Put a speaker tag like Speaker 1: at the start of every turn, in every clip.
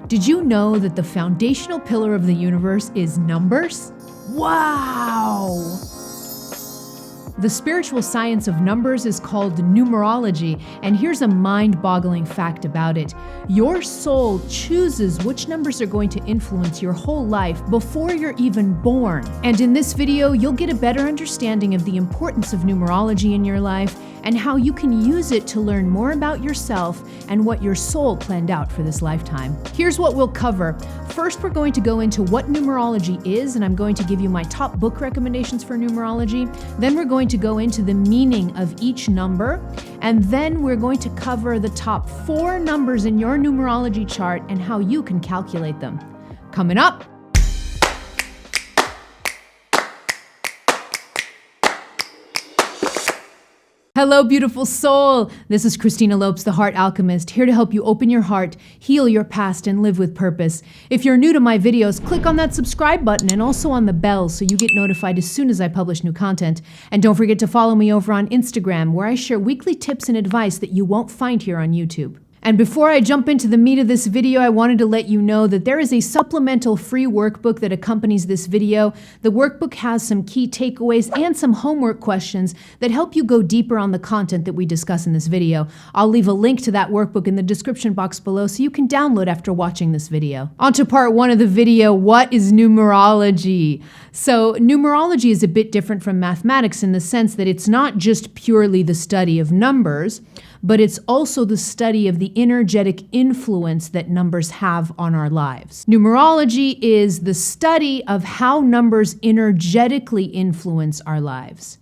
Speaker 1: Did you know that the foundational pillar of the universe is numbers? Wow! The spiritual science of numbers is called numerology, and here's a mind-boggling fact about it. Your soul chooses which numbers are going to influence your whole life before you're even born. And in this video, you'll get a better understanding of the importance of numerology in your life and how you can use it to learn more about yourself and what your soul planned out for this lifetime. Here's what we'll cover. First, we're going to go into what numerology is, and I'm going to give you my top book recommendations for numerology. Then we're going to go into the meaning of each number, and then we're going to cover the top 4 numbers in your numerology chart and how you can calculate them. Coming up. Hello, beautiful soul. This is Christina Lopes, the Heart Alchemist, here to help you open your heart, heal your past, and live with purpose. If you're new to my videos, click on that subscribe button and also on the bell so you get notified as soon as I publish new content. And don't forget to follow me over on Instagram, where I share weekly tips and advice that you won't find here on YouTube. And before I jump into the meat of this video, I wanted to let you know that there is a supplemental free workbook that accompanies this video. The workbook has some key takeaways and some homework questions that help you go deeper on the content that we discuss in this video. I'll leave a link to that workbook in the description box below so you can download after watching this video. On to part 1 of the video, what is numerology? So numerology is a bit different from mathematics in the sense that it's not just purely the study of numbers, but it's also the study of the energetic influence that numbers have on our lives. Numerology is the study of how numbers energetically influence our lives.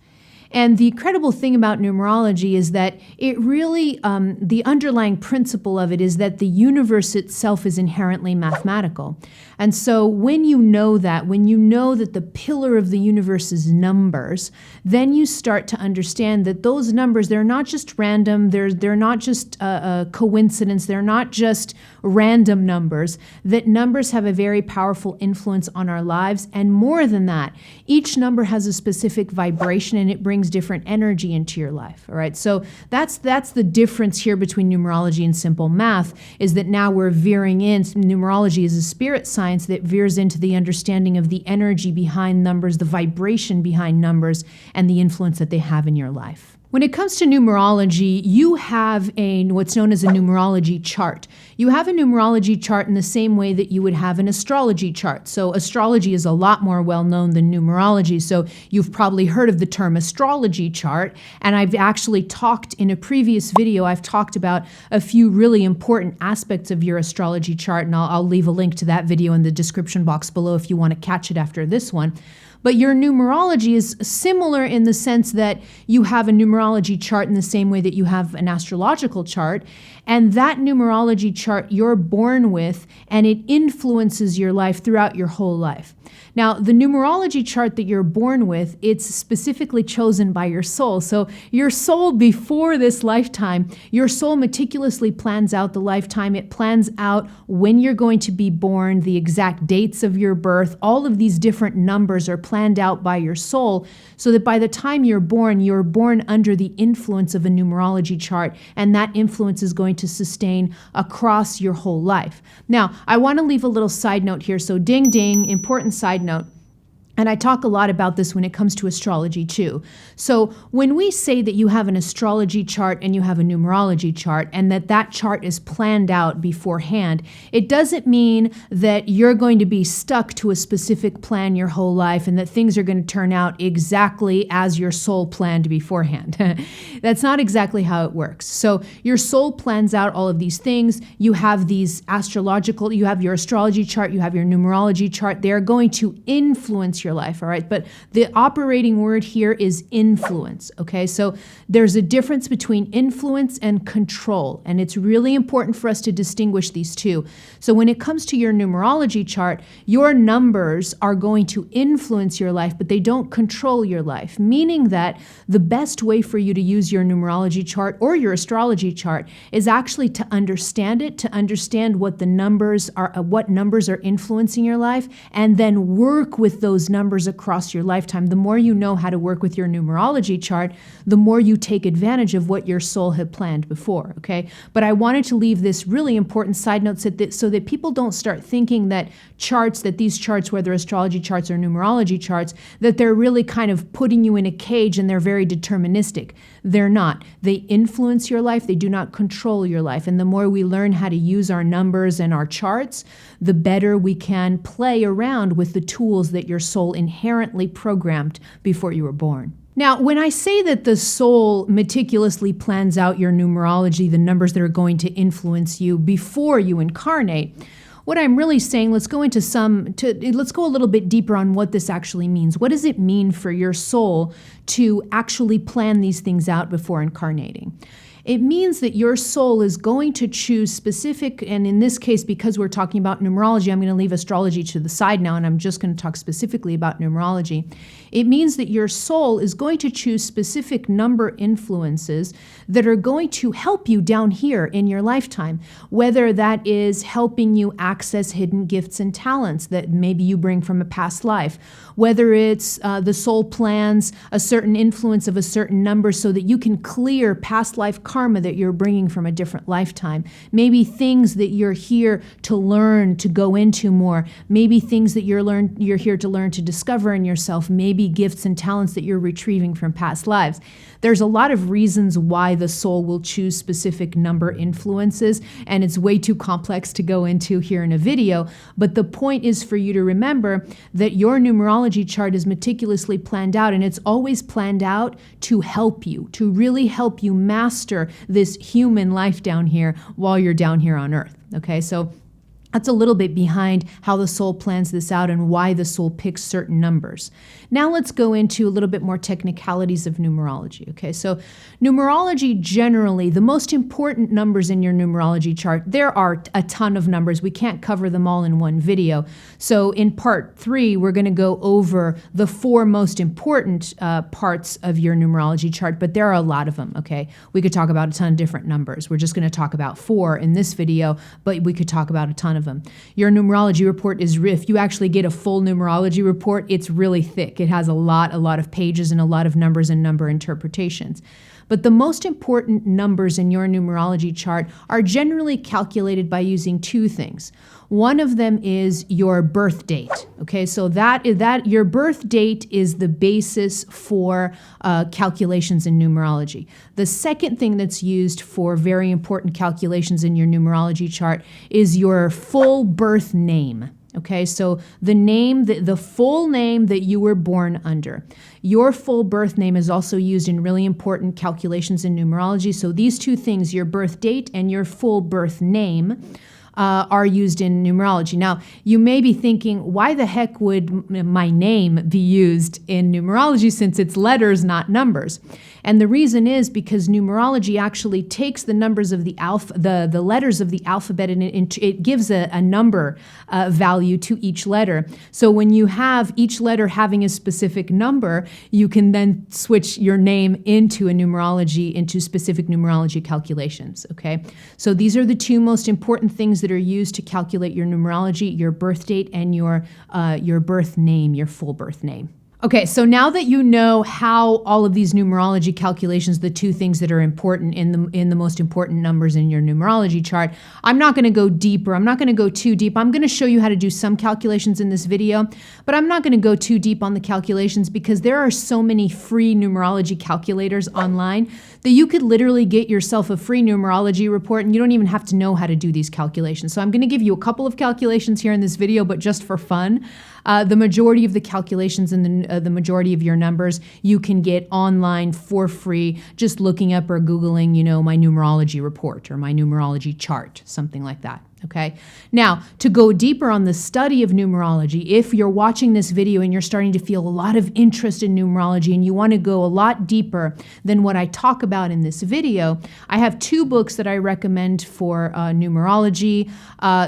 Speaker 1: And the incredible thing about numerology is that it really, the underlying principle of it is that the universe itself is inherently mathematical. And so when you know that the pillar of the universe is numbers, then you start to understand that those numbers, they're not just random, they're not just a coincidence, they're not just random numbers, that numbers have a very powerful influence on our lives. And more than that, each number has a specific vibration and it brings different energy into your life. All right. So that's the difference here between numerology and simple math, is that now we're veering in. Numerology is a spirit science that veers into the understanding of the energy behind numbers, the vibration behind numbers, and the influence that they have in your life. When it comes to numerology, you have what's known as a numerology chart. You have a numerology chart in the same way that you would have an astrology chart. So astrology is a lot more well-known than numerology. So you've probably heard of the term astrology chart. And I've actually talked in a previous video, I've talked about a few really important aspects of your astrology chart. And I'll leave a link to that video in the description box below if you want to catch it after this one. But your numerology is similar in the sense that you have a numerology chart in the same way that you have an astrological chart. And that numerology chart you're born with, and it influences your life throughout your whole life. Now, the numerology chart that you're born with, it's specifically chosen by your soul. So your soul, before this lifetime, your soul meticulously plans out the lifetime. It plans out when you're going to be born, the exact dates of your birth. All of these different numbers are planned out by your soul, so that by the time you're born under the influence of a numerology chart, and that influence is going to sustain across your whole life. Now, I want to leave a little side note here. So ding, ding, important side note. And I talk a lot about this when it comes to astrology too. So when we say that you have an astrology chart and you have a numerology chart, and that chart is planned out beforehand, it doesn't mean that you're going to be stuck to a specific plan your whole life and that things are going to turn out exactly as your soul planned beforehand. That's not exactly how it works. So your soul plans out all of these things. You have these astrological, you have your astrology chart, you have your numerology chart. They're going to influence your life, all right? But the operating word here is influence, okay? So there's a difference between influence and control, and it's really important for us to distinguish these two. So when it comes to your numerology chart, your numbers are going to influence your life, but they don't control your life, meaning that the best way for you to use your numerology chart or your astrology chart is actually to understand it, to understand what the numbers are, what numbers are influencing your life, and then work with those numbers numbers across your lifetime, the more you know how to work with your numerology chart, the more you take advantage of what your soul had planned before, okay? But I wanted to leave this really important side note so that people don't start thinking that these charts, whether astrology charts or numerology charts, that they're really kind of putting you in a cage and they're very deterministic. They're not. They influence your life. They do not control your life. And the more we learn how to use our numbers and our charts, the better we can play around with the tools that your soul inherently programmed before you were born. Now, when I say that the soul meticulously plans out your numerology, the numbers that are going to influence you before you incarnate, what I'm really saying, let's go a little bit deeper on what this actually means. What does it mean for your soul to actually plan these things out before incarnating? It means that your soul is going to choose specific, and in this case, because we're talking about numerology, I'm going to leave astrology to the side now, and I'm just going to talk specifically about numerology. It means that your soul is going to choose specific number influences that are going to help you down here in your lifetime, whether that is helping you access hidden gifts and talents that maybe you bring from a past life, whether it's the soul plans a certain influence of a certain number so that you can clear past life karma that you're bringing from a different lifetime, maybe things that you're here to learn, to go into more, maybe things that you're here to learn, to discover in yourself, maybe gifts and talents that you're retrieving from past lives. There's a lot of reasons why the soul will choose specific number influences, and it's way too complex to go into here in a video, but the point is for you to remember that your numerology chart is meticulously planned out, and it's always planned out to help you, to really help you master this human life down here while you're down here on Earth, okay? So that's a little bit behind how the soul plans this out and why the soul picks certain numbers. Now let's go into a little bit more technicalities of numerology. Okay, so numerology generally, the most important numbers in your numerology chart, there are a ton of numbers. We can't cover them all in one video. So in part 3, we're going to go over the 4 most important parts of your numerology chart, but there are a lot of them, okay? We could talk about a ton of different numbers. We're just going to talk about 4 in this video, but we could talk about a ton of them. Your numerology report is, if you actually get a full numerology report, it's really thick. It has a lot of pages and a lot of numbers and number interpretations. But the most important numbers in your numerology chart are generally calculated by using 2 things. One of them is your birth date. Okay, so that your birth date is the basis for calculations in numerology. The second thing that's used for very important calculations in your numerology chart is your full birth name. Okay, so the full name that you were born under. Your full birth name is also used in really important calculations in numerology. So these 2 things, your birth date and your full birth name, are used in numerology. Now, you may be thinking, why the heck would my name be used in numerology since it's letters, not numbers? And the reason is because numerology actually takes the numbers of the letters of the alphabet, and it gives a number value to each letter. So when you have each letter having a specific number, you can then switch your name into specific numerology calculations, okay? So these are the 2 most important things that are used to calculate your numerology: your birth date and your birth name, your full birth name. Okay, so now that you know how all of these numerology calculations, the 2 things that are important in the most important numbers in your numerology chart, I'm not going to go deeper. I'm not going to go too deep. I'm going to show you how to do some calculations in this video, but I'm not going to go too deep on the calculations because there are so many free numerology calculators online that you could literally get yourself a free numerology report and you don't even have to know how to do these calculations. So I'm going to give you a couple of calculations here in this video, but just for fun. The majority of the calculations and the majority of your numbers you can get online for free, just looking up or Googling, my numerology report or my numerology chart, something like that. Okay. Now, to go deeper on the study of numerology, if you're watching this video and you're starting to feel a lot of interest in numerology and you want to go a lot deeper than what I talk about in this video, I have 2 books that I recommend for numerology.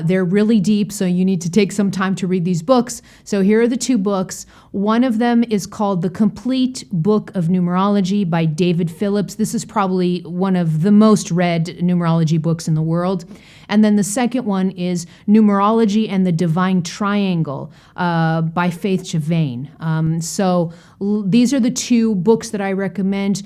Speaker 1: They're really deep, so you need to take some time to read these books. So here are the 2 books. One of them is called The Complete Book of Numerology by David Phillips. This is probably one of the most read numerology books in the world. And then the second one is Numerology and the Divine Triangle by Faith Chavain. These are the two books that I recommend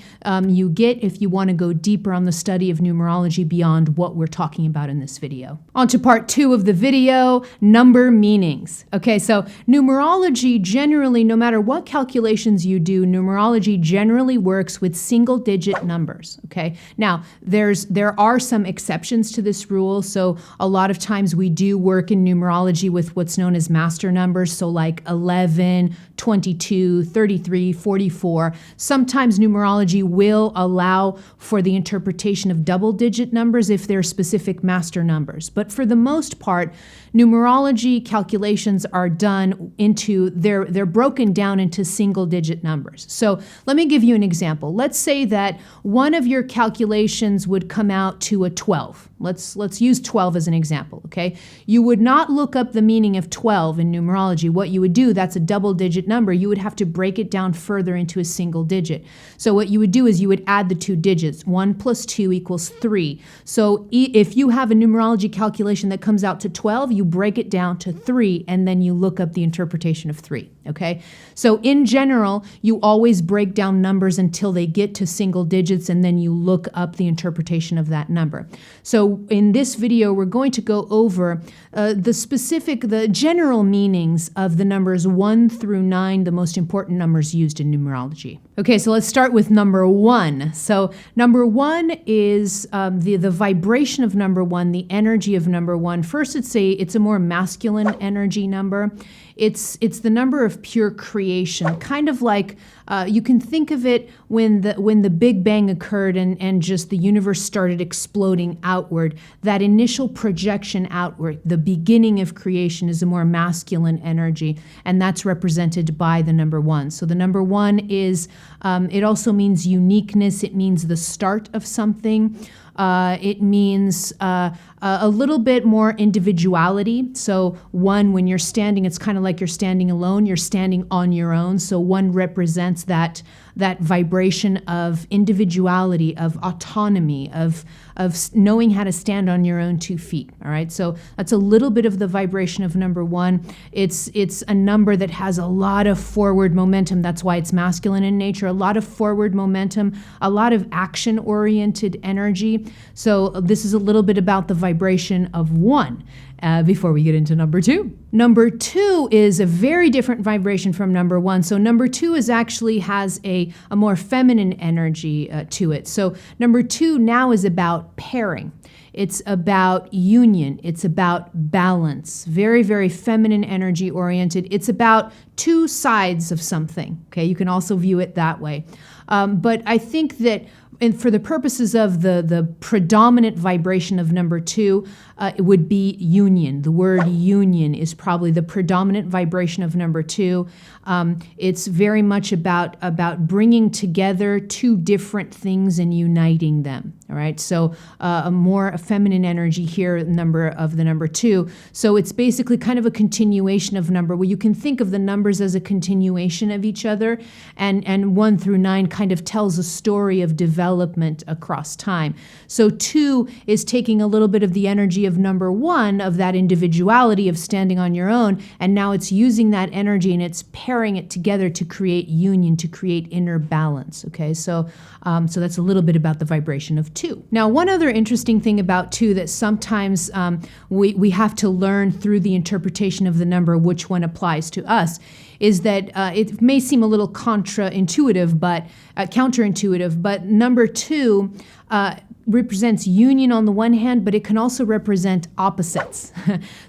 Speaker 1: you get if you want to go deeper on the study of numerology beyond what we're talking about in this video. On to part 2 of the video, number meanings. Okay, so numerology generally, no matter what calculations you do, numerology generally works with single-digit numbers. Okay, now there are some exceptions to this rule. So a lot of times we do work in numerology with what's known as master numbers. So like 11, 22, 33, 44. Sometimes numerology will allow for the interpretation of double-digit numbers if they're specific master numbers. But for the most part, numerology calculations are done into, they're broken down into single-digit numbers. So let me give you an example. Let's say that one of your calculations would come out to a 12. Let's use 12 as an example, okay? You would not look up the meaning of 12 in numerology. What you would do, that's a double-digit number. You would have to break it down further into a single digit. So what you would do is you would add the two digits. 1 plus 2 equals 3. So if you have a numerology calculation that comes out to 12, you break it down to 3, and then you look up the interpretation of 3, okay? So in general, you always break down numbers until they get to single digits, and then you look up the interpretation of that number. So in this video, we're going to go over the general meanings of the numbers 1 through 9, the most important numbers used in numerology. Okay, so let's start with number 1. So number 1 is the vibration of number 1, the energy of number 1. First, it's a more masculine energy number. It's the number of pure creation, kind of like you can think of it when the Big Bang occurred and just the universe started exploding outward. That initial projection outward, the beginning of creation, is a more masculine energy, and that's represented by the number 1. So the number 1 is, it also means uniqueness. It means the start of something. It means a little bit more individuality. So 1, when you're standing, it's kind of like you're standing alone. You're standing on your own. So 1 represents that vibration of individuality, of autonomy, of knowing how to stand on your own 2 feet. All right. So that's a little bit of the vibration of number 1. It's a number that has a lot of forward momentum. That's why it's masculine in nature. A lot of forward momentum, a lot of action-oriented energy. So this is a little bit about the vibration of 1. Before we get into number 2. Number 2 is a very different vibration from number 1. So number 2 has a more feminine energy to it. So number 2 now is about pairing. It's about union. It's about balance. Very, very feminine energy oriented. It's about 2 sides of something. Okay, you can also view it that way. But I think that for the purposes of the predominant vibration of number 2, it would be union. The word union is probably the predominant vibration of number 2. It's very much about bringing together 2 different things and uniting them. All right, so a feminine energy here, the number 2. So it's basically kind of a continuation of number. Well, you can think of the numbers as a continuation of each other, and 1 through 9 kind of tells a story of development across time. So 2 is taking a little bit of the energy of number 1, of that individuality of standing on your own, and now it's using that energy and it's pairing it together to create union, to create inner balance. Okay, so that's a little bit about the vibration of 2. Now, one other interesting thing about 2 that sometimes we have to learn through the interpretation of the number, which one applies to us, is that it may seem a little counterintuitive, but number 2 represents union on the one hand, but it can also represent opposites.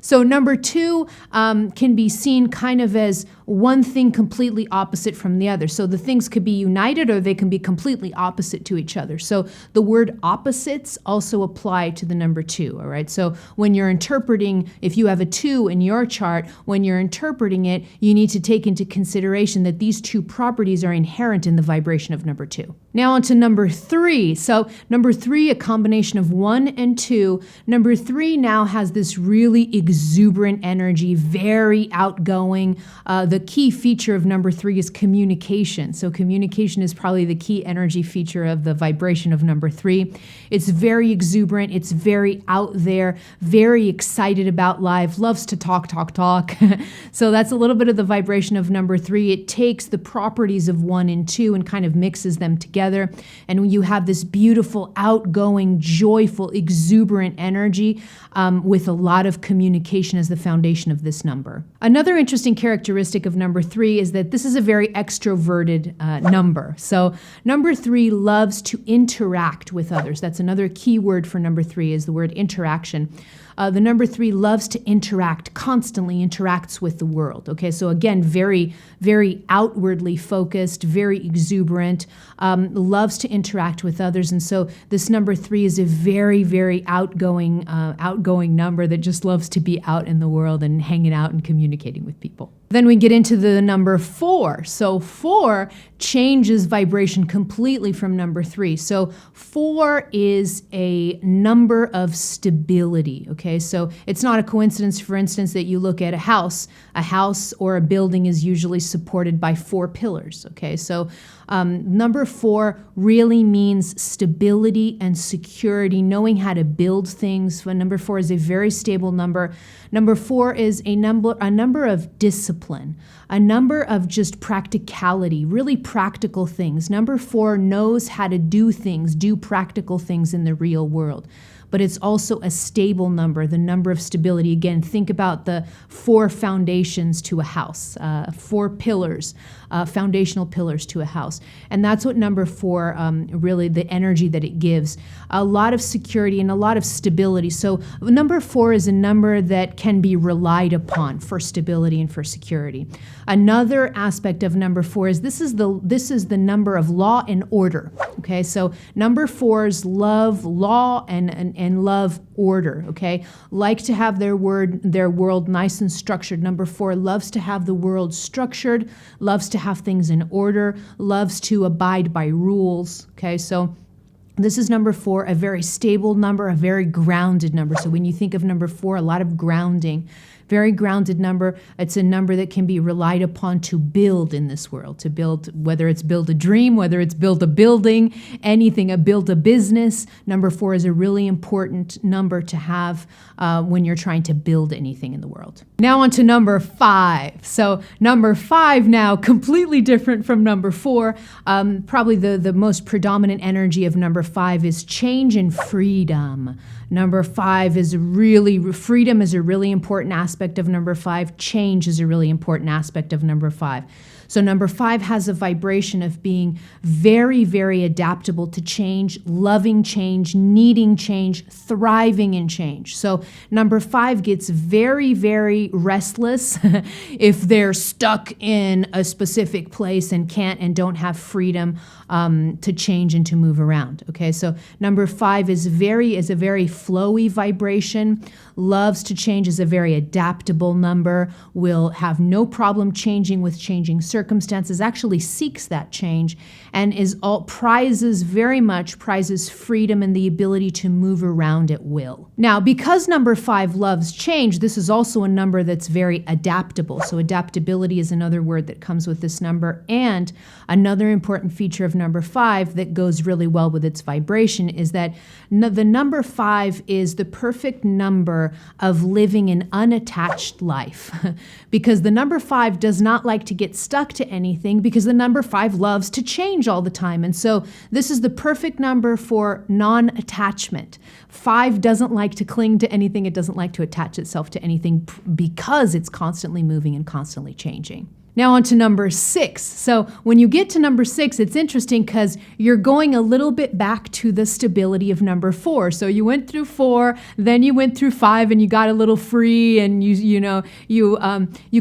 Speaker 1: So number 2 can be seen kind of as one thing completely opposite from the other. So the things could be united or they can be completely opposite to each other. So the word opposites also apply to the number 2, all right? So when you're interpreting, if you have a 2 in your chart, when you're interpreting it, you need to take into consideration that these 2 properties are inherent in the vibration of number 2. Now on to number 3. So Number 3, a combination of 1 and 2. Number 3 now has this really exuberant energy, very outgoing. The key feature of number 3 is communication. So communication is probably the key energy feature of the vibration of number 3. It's very exuberant. It's very out there, very excited about life, loves to talk. So that's a little bit of the vibration of number 3. It takes the properties of 1 and 2 and kind of mixes them together. And when you have this beautiful, outgoing, joyful, exuberant energy with a lot of communication as the foundation of this number. Another interesting characteristic of number 3 is that this is a very extroverted number. So number 3 loves to interact with others. That's another key word for number 3 is the word interaction. The number 3 loves to interact, constantly interacts with the world. Okay, so again, very, very outwardly focused, very exuberant, loves to interact with others. And so this number 3 is a very, very outgoing number that just loves to be out in the world and hanging out and communicating with people. Then we get into the number 4. So 4 changes vibration completely from number 3. So 4 is a number of stability, okay? So it's not a coincidence, for instance, that you look at a house. A house or a building is usually supported by 4 pillars, okay? So number 4 really means stability and security, knowing how to build things. So number 4 is a very stable number. Number 4 is a number of discipline, a number of just practicality, really practical things. Number 4 knows how to do things, do practical things in the real world. But it's also a stable number, the number of stability. Again, think about the 4 foundations to a house, 4 pillars, foundational pillars to a house. And that's what number 4, really the energy that it gives. A lot of security and a lot of stability. So number 4 is a number that can be relied upon for stability and for security. Another aspect of number 4 is this is the number of law and order. Okay, so number 4s love law and love order, okay? Like to have their world nice and structured. Number 4 loves to have the world structured, loves to have things in order, loves to abide by rules, okay? So this is number 4, a very stable number, a very grounded number. So when you think of number 4, a lot of grounding. Very grounded number. It's a number that can be relied upon to build in this world, to build, whether it's build a dream, whether it's build a building, anything, build a business. Number 4 is a really important number to have when you're trying to build anything in the world. Now on to number 5. So number 5 now, completely different from number 4. Probably the most predominant energy of number 5 is change and freedom. Number 5 is freedom is a really important aspect of number 5. Change is a really important aspect of number 5. So number 5 has a vibration of being very, very adaptable to change, loving change, needing change, thriving in change. So number 5 gets very, very restless if they're stuck in a specific place and can't and don't have freedom to change and to move around. Okay, so number 5 is a very flowy vibration, loves to change, is a very adaptable number, will have no problem changing with changing circumstances, actually seeks that change, and prizes freedom and the ability to move around at will. Now, because number 5 loves change, this is also a number that's very adaptable. So adaptability is another word that comes with this number. And another important feature of number 5 that goes really well with its vibration is that the number 5 is the perfect number of living an unattached life. Because the number 5 does not like to get stuck to anything, because the number 5 loves to change all the time. And so this is the perfect number for non-attachment. 5 doesn't like to cling to anything. It doesn't like to attach itself to anything because it's constantly moving and constantly changing. Now on to number 6. So when you get to number 6, it's interesting because you're going a little bit back to the stability of number 4. So you went through 4, then you went through 5, and you got a little free, and you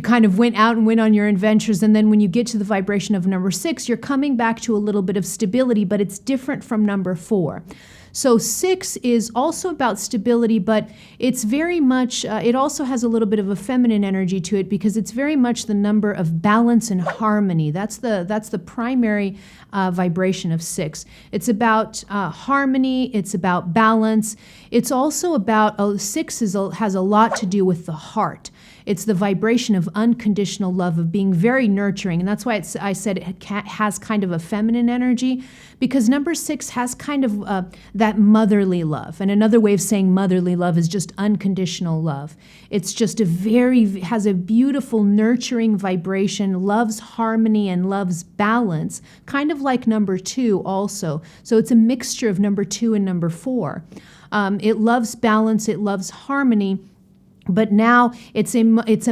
Speaker 1: kind of went out and went on your adventures. And then when you get to the vibration of number 6, you're coming back to a little bit of stability, but it's different from number 4. So 6 is also about stability, but it's very much, it also has a little bit of a feminine energy to it because it's very much the number of balance and harmony. That's the primary vibration of 6. It's about harmony, it's about balance. It's also about, 6 has a lot to do with the heart. It's the vibration of unconditional love, of being very nurturing. And that's why I said it has kind of a feminine energy, because number 6 has kind of that motherly love. And another way of saying motherly love is just unconditional love. It's just has a beautiful nurturing vibration, loves harmony and loves balance, kind of like number 2 also. So it's a mixture of number 2 and number 4. It loves balance, it loves harmony. But now it's a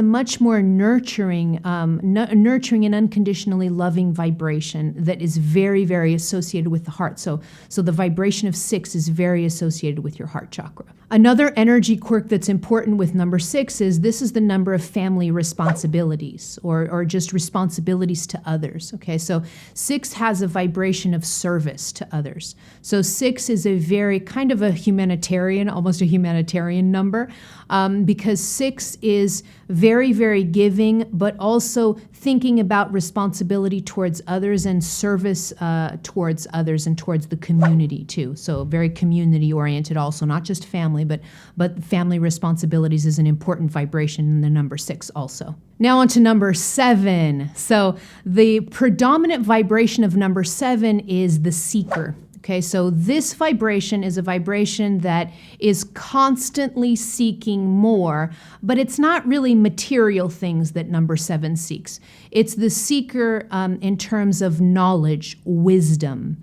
Speaker 1: much more nurturing and unconditionally loving vibration that is very, very associated with the heart. So the vibration of 6 is very associated with your heart chakra. Another energy quirk that's important with number 6 is this is the number of family responsibilities or just responsibilities to others. Okay, so 6 has a vibration of service to others. So 6 is a very kind of a humanitarian, almost a humanitarian number, because 6 is very, very giving, but also thinking about responsibility towards others and service towards others and towards the community too. So very community oriented also, not just family, but family responsibilities is an important vibration in the number 6 also. Now on to number 7. So the predominant vibration of number 7 is the seeker. Okay, so this vibration is a vibration that is constantly seeking more, but it's not really material things that number 7 seeks. It's the seeker in terms of knowledge, wisdom.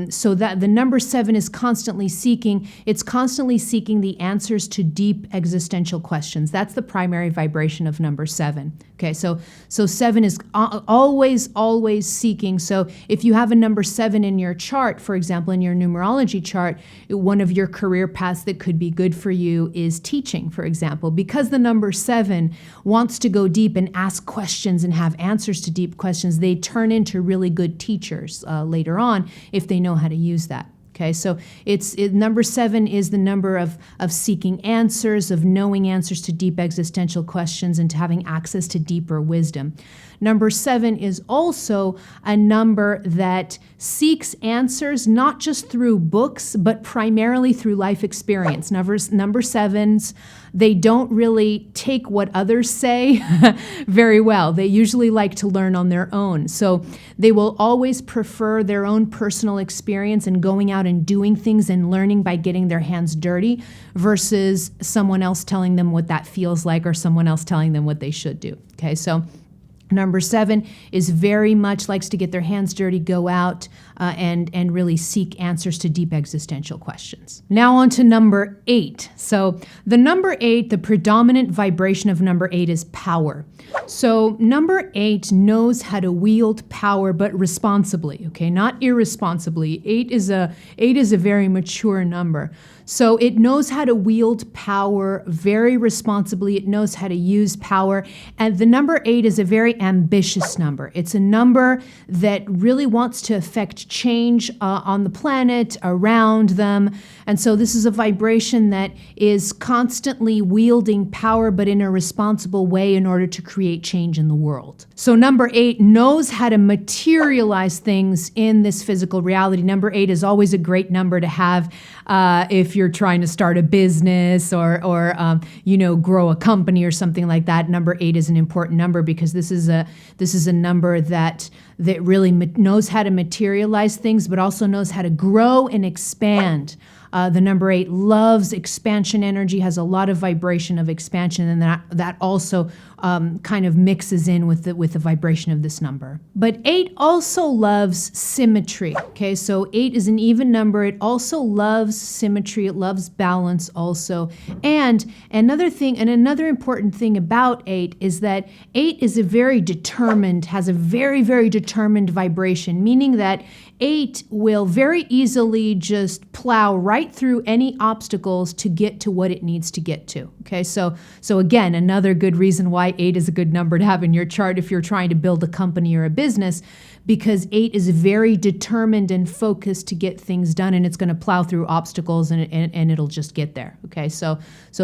Speaker 1: So that the number 7 is constantly seeking. It's constantly seeking the answers to deep existential questions. That's the primary vibration of number 7. Okay, so 7 is always seeking. So if you have a number 7 in your chart, for example, in your numerology chart, one of your career paths that could be good for you is teaching, for example, because the number 7 wants to go deep and ask questions and have answers to deep questions. They turn into really good teachers later on if they know how to use that. Okay, so number 7 is the number of seeking answers, of knowing answers to deep existential questions, and to having access to deeper wisdom. Number 7 is also a number that seeks answers not just through books, but primarily through life experience. Number 7s, they don't really take what others say very well. They usually like to learn on their own. So they will always prefer their own personal experience and going out and doing things and learning by getting their hands dirty versus someone else telling them what that feels like or someone else telling them what they should do. Okay, so number 7 is very much likes to get their hands dirty, go out and really seek answers to deep existential questions. Now on to number 8. So the number 8, the predominant vibration of number 8 is power. So number 8 knows how to wield power, but responsibly, okay, not irresponsibly. 8 is a very mature number. So it knows how to wield power very responsibly. It knows how to use power. And the number 8 is a very ambitious number. It's a number that really wants to affect change on the planet, around them. And so this is a vibration that is constantly wielding power, but in a responsible way in order to create change in the world. So number 8 knows how to materialize things in this physical reality. Number 8 is always a great number to have if you're trying to start a business or grow a company or something like that. Number 8 is an important number because this is a number that really knows how to materialize things, but also knows how to grow and expand. The number 8 loves expansion energy, has a lot of vibration of expansion, and that also kind of mixes in with the vibration of this number. But 8 also loves symmetry. Okay, so 8 is an even number. It also loves symmetry. It loves balance also. And another important thing about 8 is that 8 is has a very, very determined vibration, meaning that 8 will very easily just plow right through any obstacles to get to what it needs to get to. Okay, so again, another good reason why 8 is a good number to have in your chart if you're trying to build a company or a business, because 8 is very determined and focused to get things done, and it's going to plow through obstacles and it'll just get there. Okay, so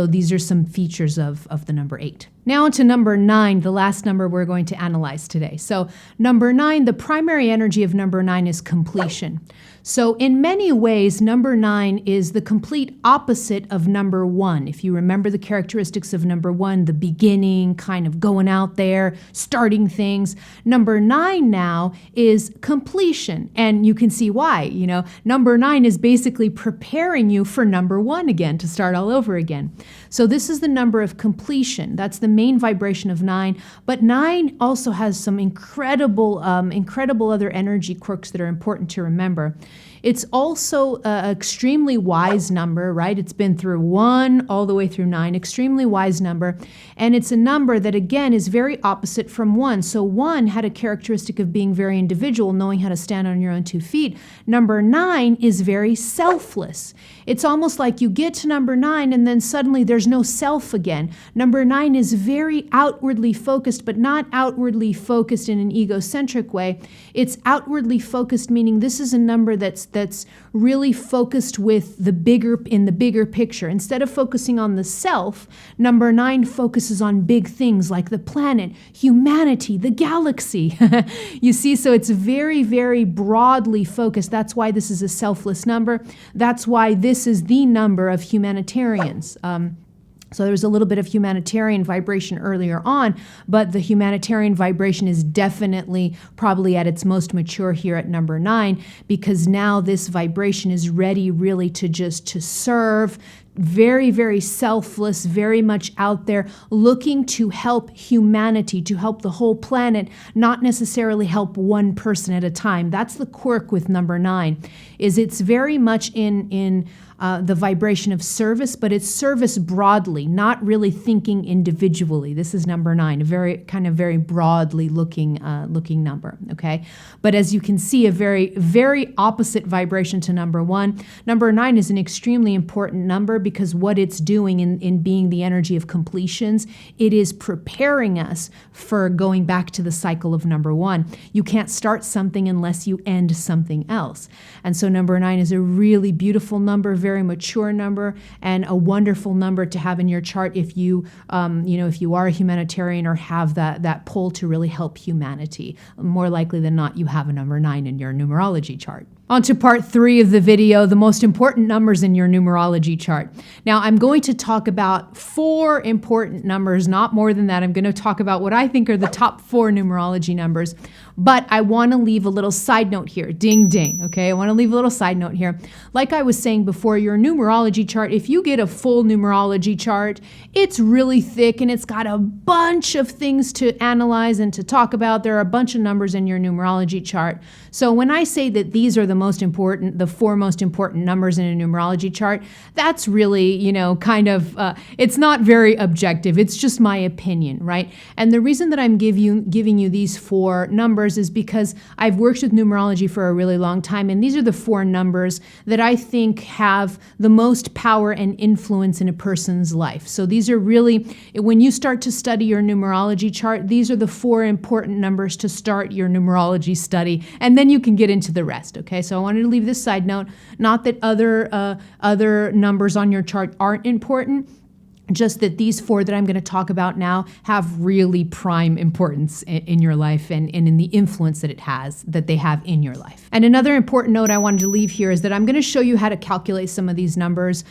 Speaker 1: these are some features of the number 8. Now on to number 9, the last number we're going to analyze today. So number 9, the primary energy of number 9 is completion. So in many ways, number 9 is the complete opposite of number 1. If you remember the characteristics of number 1, the beginning, kind of going out there, starting things. Number 9 now is completion. And you can see why. You know, number 9 is basically preparing you for number 1 again, to start all over again. So this is the number of completion. That's the main vibration of 9. But 9 also has some incredible other energy quirks that are important to remember. It's also an extremely wise number, right? It's been through 1 all the way through 9, extremely wise number. And it's a number that, again, is very opposite from 1. So 1 had a characteristic of being very individual, knowing how to stand on your own 2 feet. Number 9 is very selfless. It's almost like you get to number 9 and then suddenly there's no self again. Number 9 is very outwardly focused, but not outwardly focused in an egocentric way. It's outwardly focused, meaning this is a number that's really focused with the bigger picture. Instead of focusing on the self, number 9 focuses on big things like the planet, humanity, the galaxy. You see, so it's very, very broadly focused. That's why this is a selfless number. That's why this is the number of humanitarians. So there's a little bit of humanitarian vibration earlier on, but the humanitarian vibration is definitely probably at its most mature here at number 9, because now this vibration is ready really to serve, very, very selfless, very much out there, looking to help humanity, to help the whole planet, not necessarily help one person at a time. That's the quirk with number 9, is it's very much in the vibration of service, but it's service broadly, not really thinking individually. This is number 9, a very broadly looking number. Okay, but as you can see, a very, very opposite vibration to number 1. Number 9 is an extremely important number because what it's doing in being the energy of completions, it is preparing us for going back to the cycle of number 1. You can't start something unless you end something else, and so number 9 is a really beautiful number, very mature number, and a wonderful number to have in your chart if you if you are a humanitarian or have that pull to really help humanity. More likely than not, you have a number 9 in your numerology chart. On to part 3 of the video, the most important numbers in your numerology chart. Now, I'm going to talk about 4 important numbers, not more than that. I'm going to talk about what I think are the top 4 numerology numbers, but I want to leave a little side note here. Ding, ding, okay? I want to leave a little side note here. Like I was saying before, your numerology chart, if you get a full numerology chart, it's really thick and it's got a bunch of things to analyze and to talk about. There are a bunch of numbers in your numerology chart. So when I say that these are the 4 most important numbers in a numerology chart, that's really, it's not very objective. It's just my opinion, right? And the reason that I'm giving you these 4 numbers is because I've worked with numerology for a really long time, and these are the 4 numbers that I think have the most power and influence in a person's life. So these are really, when you start to study your numerology chart, these are the 4 important numbers to start your numerology study, and then you can get into the rest, okay? So I wanted to leave this side note, not that other numbers on your chart aren't important, just that these 4 that I'm going to talk about now have really prime importance in your life and in the influence that they have in your life. And another important note I wanted to leave here is that I'm going to show you how to calculate some of these numbers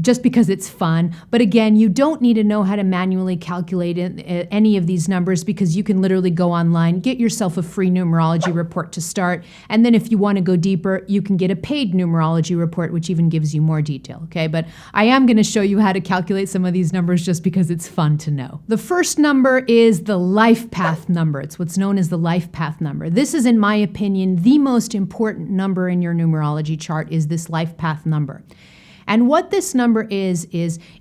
Speaker 1: just because it's fun. But again, you don't need to know how to manually calculate any of these numbers, because you can literally go online, get yourself a free numerology report to start. And then if you want to go deeper, you can get a paid numerology report, which even gives you more detail. Okay, but I am going to show you how to calculate some of these numbers just because it's fun to know. The first number is the life path number. It's what's known as the life path number. This is, in my opinion, the most important number in your numerology chart is this life path number. And what this number is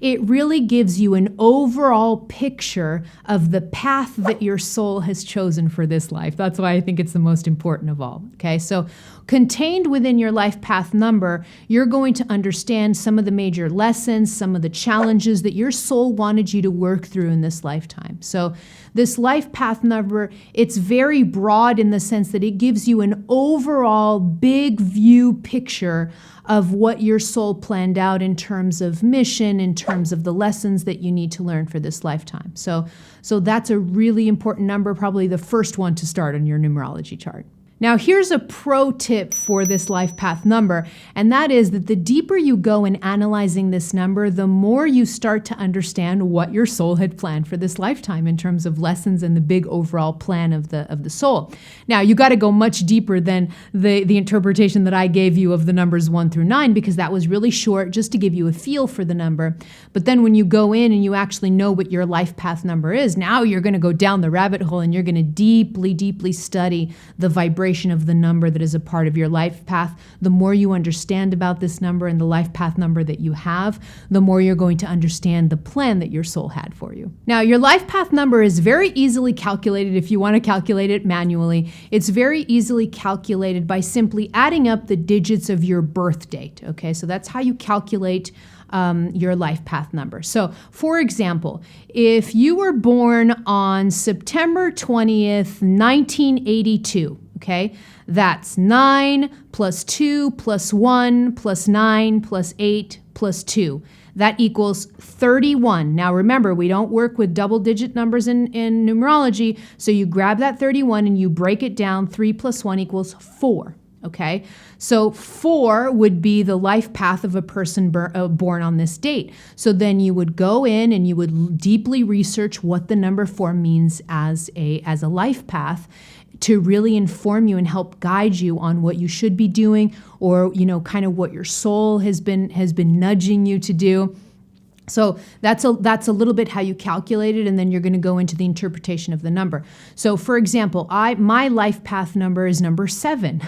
Speaker 1: it really gives you an overall picture of the path that your soul has chosen for this life. That's why I think it's the most important of all. Okay, so contained within your life path number, you're going to understand some of the major lessons, some of the challenges that your soul wanted you to work through in this lifetime. So this life path number, it's very broad in the sense that it gives you an overall big view picture of what your soul planned out in terms of mission, in terms of the lessons that you need to learn for this lifetime. So that's a really important number, probably the first one to start on your numerology chart. Now, here's a pro tip for this life path number, and that is that the deeper you go in analyzing this number, the more you start to understand what your soul had planned for this lifetime in terms of lessons and the big overall plan of the soul. Now, you got to go much deeper than the interpretation that I gave you of the numbers 1 through 9, because that was really short just to give you a feel for the number. But then when you go in and you actually know what your life path number is, now you're going to go down the rabbit hole and you're going to deeply, deeply study the vibration of the number that is a part of your life path. The more you understand about this number and the life path number that you have, the more you're going to understand the plan that your soul had for you. Now, your life path number is very easily calculated if you want to calculate it manually. It's very easily calculated by simply adding up the digits of your birth date. Okay, so that's how you calculate your life path number. So, for example, if you were born on September 20th, 1982, okay, that's 9 plus 2 plus 1 plus 9 plus 8 plus 2. That equals 31. Now remember, we don't work with double-digit numbers in numerology, so you grab that 31 and you break it down. 3 plus 1 equals 4. Okay, so 4 would be the life path of a person born on this date. So then you would go in and you would deeply research what the number 4 means as a life path, to really inform you and help guide you on what you should be doing, or kind of what your soul has been nudging you to do. So that's a little bit how you calculate it, and then you're going to go into the interpretation of the number. So for example, my life path number is number 7.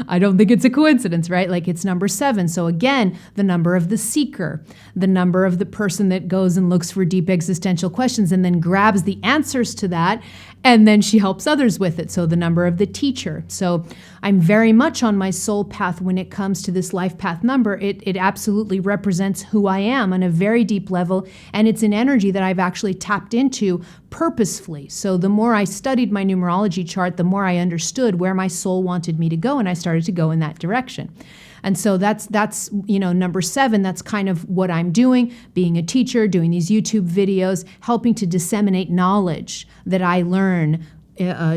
Speaker 1: I don't think it's a coincidence, right? Like, it's number 7. So again, the number of the seeker, the number of the person that goes and looks for deep existential questions and then grabs the answers to that, and then she helps others with it. So the number of the teacher. So I'm very much on my soul path when it comes to this life path number. It absolutely represents who I am on a very deep level, and it's an energy that I've actually tapped into purposefully. So the more I studied my numerology chart, the more I understood where my soul wanted me to go, and I started to go in that direction. And so that's number 7, that's kind of what I'm doing, being a teacher, doing these YouTube videos, helping to disseminate knowledge that I learn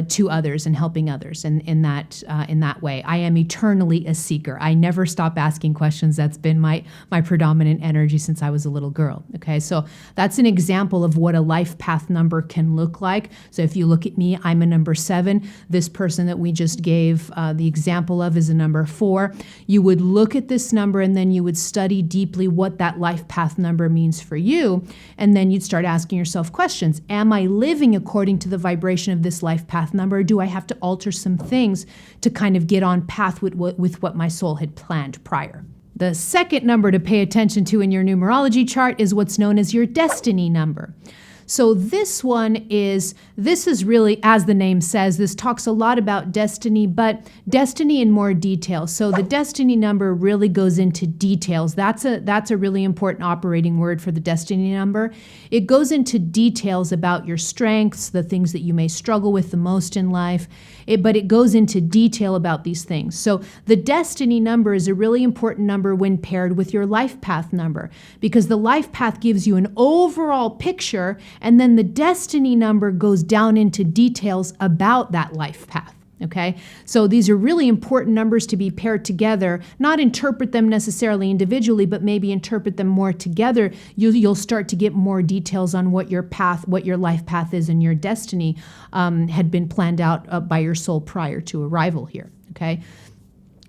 Speaker 1: to others and helping others in that way. I am eternally a seeker. I never stop asking questions. That's been my predominant energy since I was a little girl. Okay, so that's an example of what a life path number can look like. So if you look at me, I'm a number 7. This person that we just gave the example of is a number 4. You would look at this number and then you would study deeply what that life path number means for you, and then you'd start asking yourself questions. Am I living according to the vibration of this life path number? Do I have to alter some things to kind of get on path with what my soul had planned prior? The second number to pay attention to in your numerology chart is what's known as your destiny number. So this is really, as the name says, this talks a lot about destiny, but destiny in more detail. So the destiny number really goes into details. That's a really important operating word for the destiny number. It goes into details about your strengths, the things that you may struggle with the most in life, but it goes into detail about these things. So the destiny number is a really important number when paired with your life path number, because the life path gives you an overall picture, and then the destiny number goes down into details about that life path. Okay, so these are really important numbers to be paired together, not interpret them necessarily individually, but maybe interpret them more together. You'll start to get more details on what your life path is, and your destiny had been planned out by your soul prior to arrival here. Okay.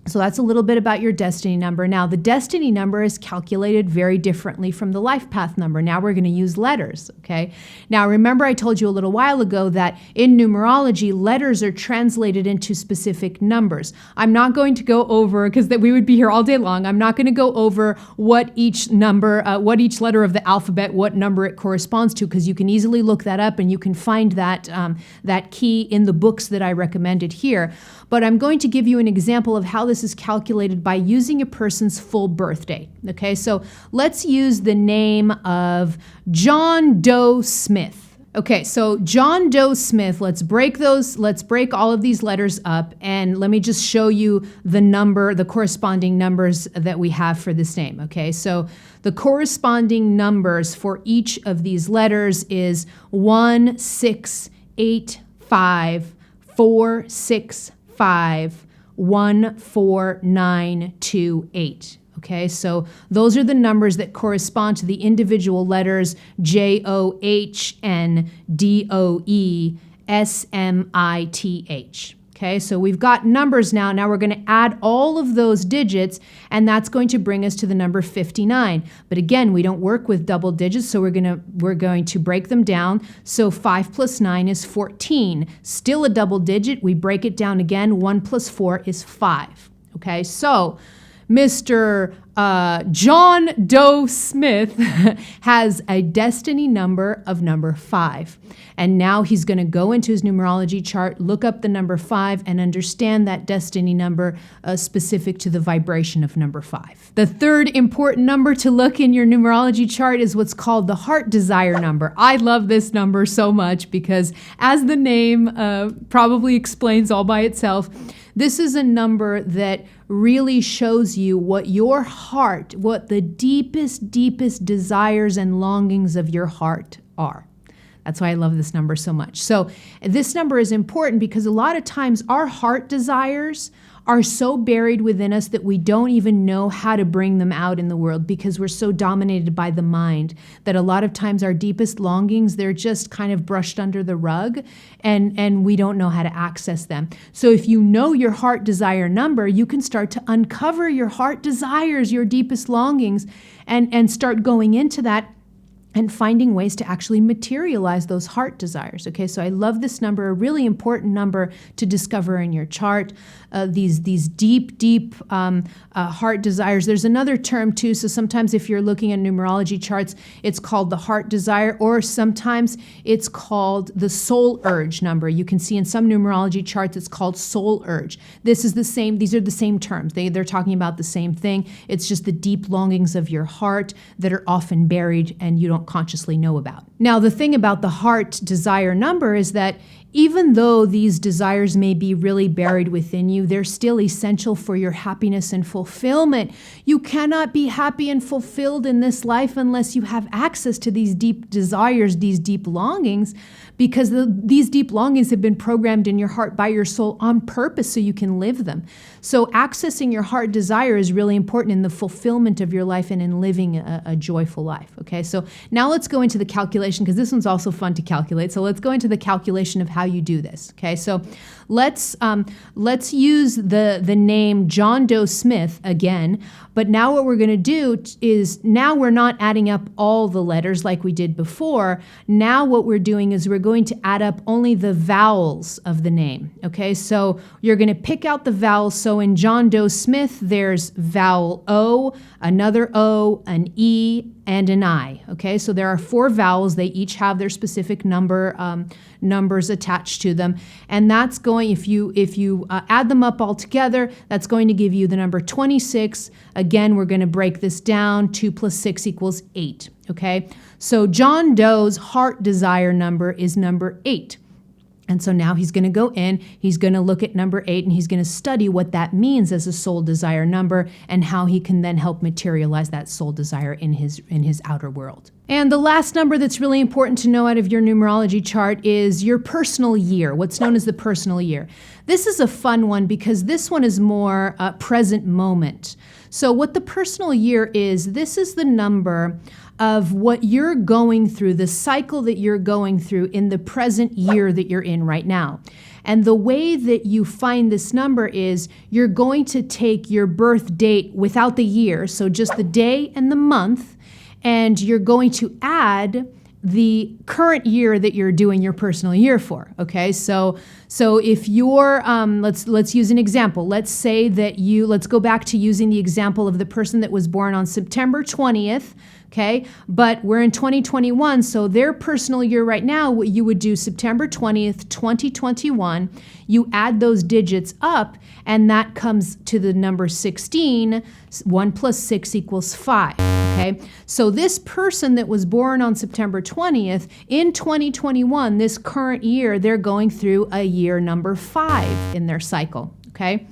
Speaker 1: So that's a little bit about your destiny number. Now, the destiny number is calculated very differently from the life path number. Now we're going to use letters, okay? Now, remember I told you a little while ago that in numerology, letters are translated into specific numbers. I'm not going to go over, because we would be here all day long, I'm not going to go over what each letter of the alphabet, what number it corresponds to, because you can easily look that up and you can find that key in the books that I recommended here. But I'm going to give you an example of how this this is calculated by using a person's full birthday. Okay, so let's use the name of John Doe Smith. Okay, so John Doe Smith, let's break all of these letters up, and let me just show you the corresponding numbers that we have for this name. Okay, so the corresponding numbers for each of these letters is 1, 6, 8, 5, 4, 6, 5, 1, 4, 9, 2, 8. Okay, so those are the numbers that correspond to the individual letters J-O-H and D-O-E-S-M-I-T-H. Okay, so we've got numbers now. Now we're going to add all of those digits, and that's going to bring us to the number 59. But again, we don't work with double digits, so we're going to break them down. So 5 plus 9 is 14. Still a double digit. We break it down again. 1 plus 4 is 5. Okay, so Mr. John Doe Smith has a destiny number of number 5. And now he's going to go into his numerology chart, look up the number 5, and understand that destiny number specific to the vibration of number 5. The third important number to look in your numerology chart is what's called the heart desire number. I love this number so much because, as the name probably explains all by itself, this is a number that really shows you what your heart, what the deepest desires and longings of your heart are. That's why I love this number so much. So this number is important because a lot of times our heart desires are so buried within us that we don't even know how to bring them out in the world because we're so dominated by the mind that a lot of times our deepest longings, they're just kind of brushed under the rug and we don't know how to access them. So if you know your heart desire number, you can start to uncover your heart desires, your deepest longings, and start going into that and finding ways to actually materialize those heart desires. Okay, so I love this number, a really important number to discover in your chart. These deep heart desires. There's another term too. So sometimes if you're looking at numerology charts, it's called the heart desire, or sometimes it's called the soul urge number. You can see in some numerology charts it's called soul urge. This is the same. These are the same terms. They're talking about the same thing. It's just the deep longings of your heart that are often buried and you don't consciously know about. Now, the thing about the heart desire number is that even though these desires may be really buried within you, they're still essential for your happiness and fulfillment. You cannot be happy and fulfilled in this life unless you have access to these deep desires, these deep longings, because these deep longings have been programmed in your heart by your soul on purpose so you can live them. So accessing your heart desire is really important in the fulfillment of your life and in living a joyful life. Okay, so now let's go into the calculation, because this one's also fun to calculate. So let's go into the calculation of how you do this. Okay, so let's use the name John Doe Smith again. But now what we're going to do is, now we're not adding up all the letters like we did before. Now what we're doing is we're going to add up only the vowels of the name. Okay, so you're going to pick out the vowels. So in John Doe Smith, there's vowel O, another O, an E, and an I. Okay, so there are 4 vowels. They each have their specific numbers attached to them, and that's going, if you add them up all together, that's going to give you the number 26. Again, we're going to break this down. 2 plus 6 equals 8. Okay, so John Doe's heart desire number is number 8. And so now he's going to go in, he's going to look at number 8, and he's going to study what that means as a soul desire number and how he can then help materialize that soul desire in his outer world. And the last number that's really important to know out of your numerology chart is your personal year, what's known as the personal year. This is a fun one because this one is more present moment. So what the personal year is, this is the number of what you're going through, the cycle that you're going through in the present year that you're in right now. And the way that you find this number is you're going to take your birth date without the year, so just the day and the month, and you're going to add the current year that you're doing your personal year for. Okay, so if you're let's use an example. Let's say that let's go back to using the example of the person that was born on September 20th, okay? But we're in 2021, so their personal year right now, what you would do September 20th, 2021, you add those digits up, and that comes to the number 16. 1 plus 6 equals 5, okay? So this person that was born on September 20th, in 2021, this current year, they're going through a year number 5 in their cycle, okay?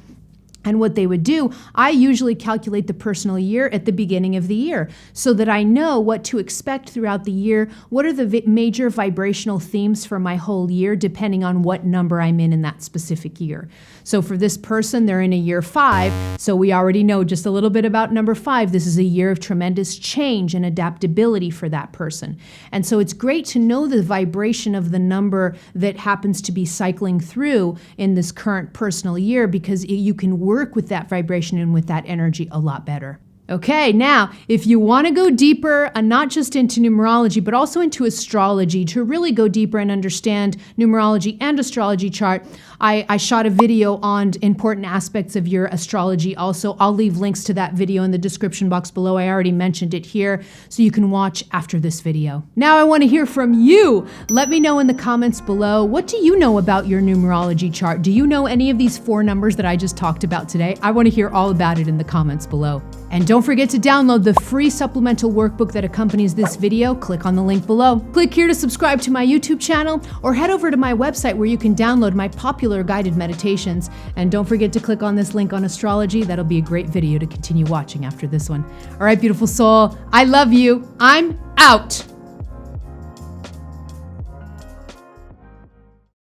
Speaker 1: And what they would do, I usually calculate the personal year at the beginning of the year so that I know what to expect throughout the year. What are the major vibrational themes for my whole year, depending on what number I'm in that specific year. So for this person, they're in a year 5. So we already know just a little bit about number 5. This is a year of tremendous change and adaptability for that person. And so it's great to know the vibration of the number that happens to be cycling through in this current personal year, because you can work with that vibration and with that energy a lot better. Okay, now, if you want to go deeper, not just into numerology, but also into astrology, to really go deeper and understand numerology and astrology chart, I shot a video on important aspects of your astrology also. I'll leave links to that video in the description box below. I already mentioned it here, so you can watch after this video. Now I want to hear from you. Let me know in the comments below, what do you know about your numerology chart? Do you know any of these 4 numbers that I just talked about today? I want to hear all about it in the comments below. And don't forget to download the free supplemental workbook that accompanies this video. Click on the link below. Click here to subscribe to my YouTube channel, or head over to my website where you can download my popular guided meditations. And don't forget to click on this link on astrology. That'll be a great video to continue watching after this one. All right, beautiful soul, I love you. I'm out.